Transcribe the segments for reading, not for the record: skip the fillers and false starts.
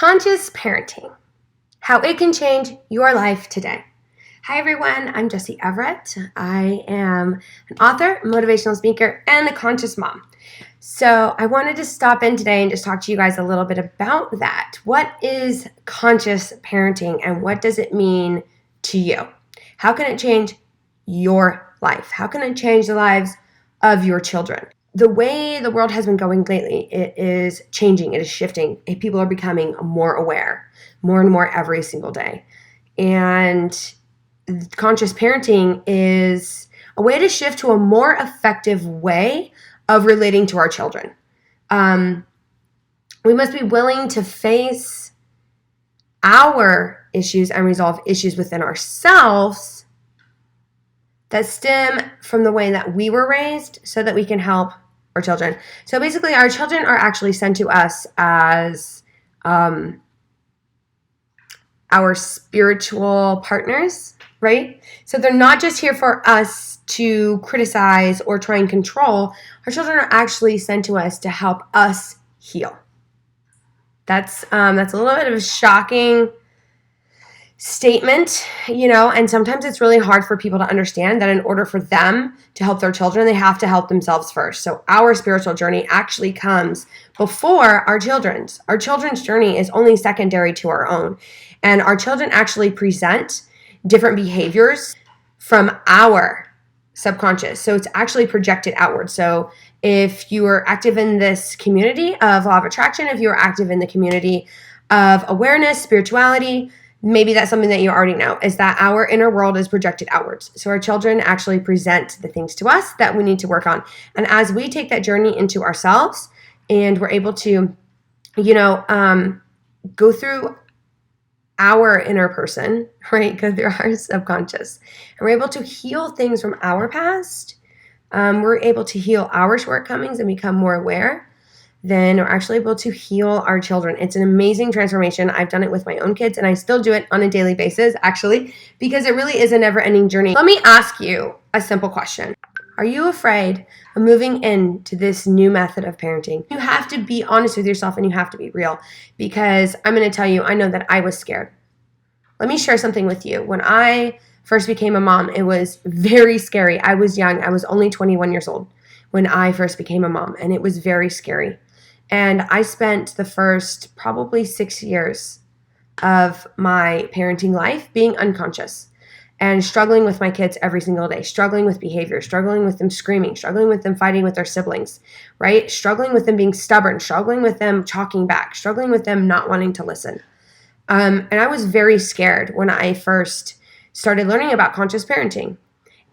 Conscious parenting, how it can change your life today. Hi everyone, I'm Jessie Everett. I am an author, motivational speaker, and a conscious mom. So I wanted to stop in today and just talk to you guys a little bit about that. What is conscious parenting and what does it mean to you? How can it change your life? How can it change the lives of your children? The way the world has been going lately, it is changing, it is shifting. People are becoming more aware, more and more every single day. And conscious parenting is a way to shift to a more effective way of relating to our children. We must be willing to face our issues and resolve issues within ourselves that stem from the way that we were raised so that we can help our children. So basically, our children are actually sent to us as our spiritual partners, right? So they're not just here for us to criticize or try and control. Our children are actually sent to us to help us heal. That's a little bit of a shocking statement, and sometimes it's really hard for people to understand that in order for them to help their children, they have to help themselves first. So our spiritual journey actually comes before our children's. Our children's journey is only secondary to our own. And our children actually present different behaviors from our subconscious. So it's actually projected outward. So if you are active in this community of law of attraction, if you are active in the community of awareness, spirituality, maybe that's something that you already know, is that our inner world is projected outwards. So our children actually present the things to us that we need to work on. And as we take that journey into ourselves and we're able to, go through our inner person, right? Go through our subconscious. And we're able to heal things from our past. We're able to heal our shortcomings and become more aware. Then we're actually able to heal our children. It's an amazing transformation. I've done it with my own kids, and I still do it on a daily basis, actually, because it really is a never-ending journey. Let me ask you a simple question. Are you afraid of moving into this new method of parenting? You have to be honest with yourself, and you have to be real, because I'm going to tell you, I know that I was scared. Let me share something with you. When I first became a mom, it was very scary. I was young. I was only 21 years old when I first became a mom, and it was very scary. And I spent the first probably 6 years of my parenting life being unconscious and struggling with my kids every single day, struggling with behavior, struggling with them screaming, struggling with them fighting with their siblings, right? Struggling with them being stubborn, struggling with them talking back, struggling with them not wanting to listen. And I was very scared when I first started learning about conscious parenting.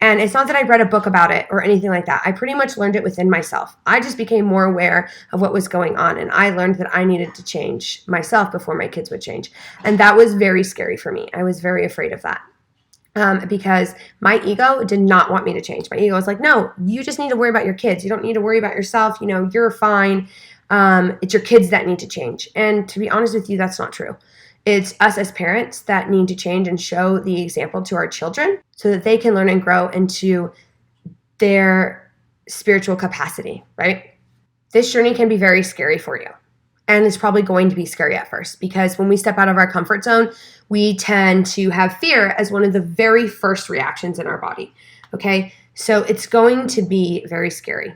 And it's not that I read a book about it or anything like that. I pretty much learned it within myself. I just became more aware of what was going on. And I learned that I needed to change myself before my kids would change. And that was very scary for me. I was very afraid of that. Because my ego did not want me to change. My ego was like, no, you just need to worry about your kids. You don't need to worry about yourself. You're fine. It's your kids that need to change. And to be honest with you, that's not true. It's us as parents that need to change and show the example to our children so that they can learn and grow into their spiritual capacity, right? This journey can be very scary for you. And it's probably going to be scary at first because when we step out of our comfort zone, we tend to have fear as one of the very first reactions in our body, okay? So it's going to be very scary.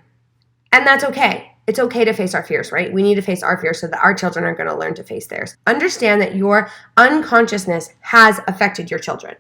And that's okay. It's okay to face our fears, right? We need to face our fears so that our children are going to learn to face theirs. Understand that your unconsciousness has affected your children,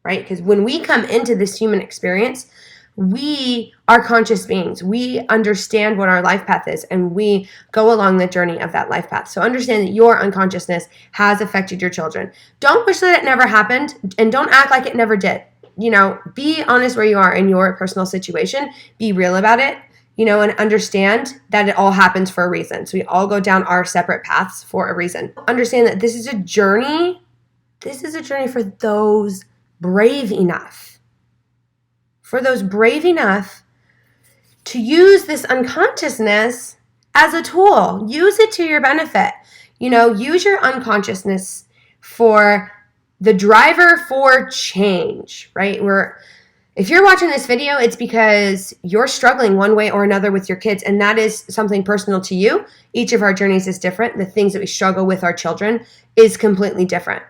right? Because when we come into this human experience, we are conscious beings. We understand what our life path is, and we go along the journey of that life path. So understand that your unconsciousness has affected your children. Don't wish that it never happened, and don't act like it never did. Be honest where you are in your personal situation. Be real about it. And understand that it all happens for a reason. So we all go down our separate paths for a reason. Understand that this is a journey. This is a journey for those brave enough. For those brave enough to use this unconsciousness as a tool. Use it to your benefit. Use your unconsciousness for the driver for change, right? If you're watching this video, it's because you're struggling one way or another with your kids, and that is something personal to you. Each of our journeys is different. The things that we struggle with our children is completely different.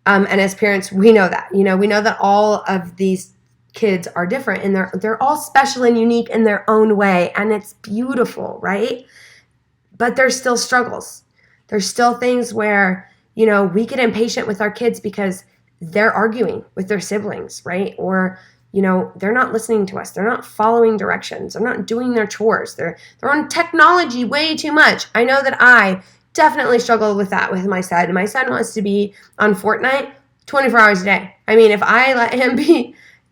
And as parents, we know that. We know that all of these kids are different, and they're all special and unique in their own way, and it's beautiful, right? But there's still struggles. There's still things where, we get impatient with our kids because they're arguing with their siblings, right? Or they're not listening to us. They're not following directions. They're not doing their chores. They're on technology way too much. I know that I definitely struggle with that with my son. My son wants to be on Fortnite 24 hours a day. I mean, if I let him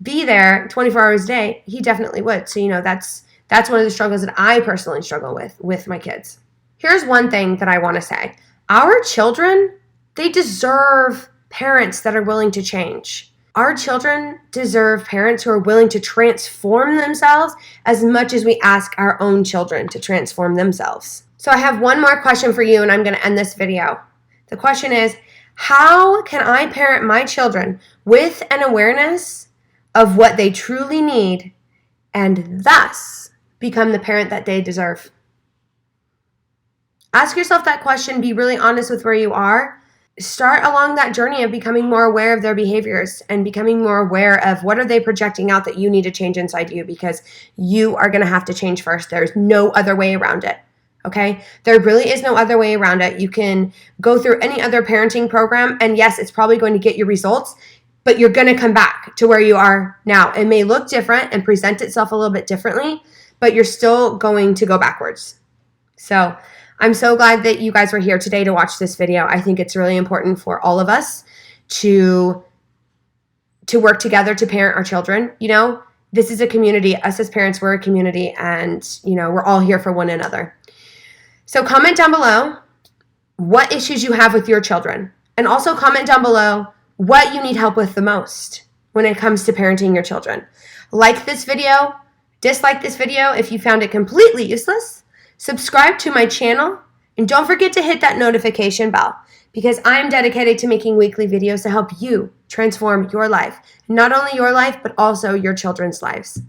be there 24 hours a day, he definitely would. So, that's one of the struggles that I personally struggle with my kids. Here's one thing that I want to say. Our children, they deserve parents that are willing to change. Our children deserve parents who are willing to transform themselves as much as we ask our own children to transform themselves. So I have one more question for you, and I'm going to end this video. The question is, how can I parent my children with an awareness of what they truly need and thus become the parent that they deserve? Ask yourself that question. Be really honest with where you are. Start along that journey of becoming more aware of their behaviors and becoming more aware of what are they projecting out that you need to change inside you, because you are going to have to change first. There's no other way around it. Okay? There really is no other way around it. You can go through any other parenting program, and yes, it's probably going to get you results, but you're going to come back to where you are now. It may look different and present itself a little bit differently, but you're still going to go backwards. So I'm so glad that you guys were here today to watch this video. I think it's really important for all of us to work together to parent our children. This is a community. Us as parents, we're a community, and, we're all here for one another. So comment down below what issues you have with your children, and also comment down below what you need help with the most when it comes to parenting your children. Like this video, dislike this video if you found it completely useless. Subscribe to my channel, and don't forget to hit that notification bell, because I'm dedicated to making weekly videos to help you transform your life. Not only your life, but also your children's lives.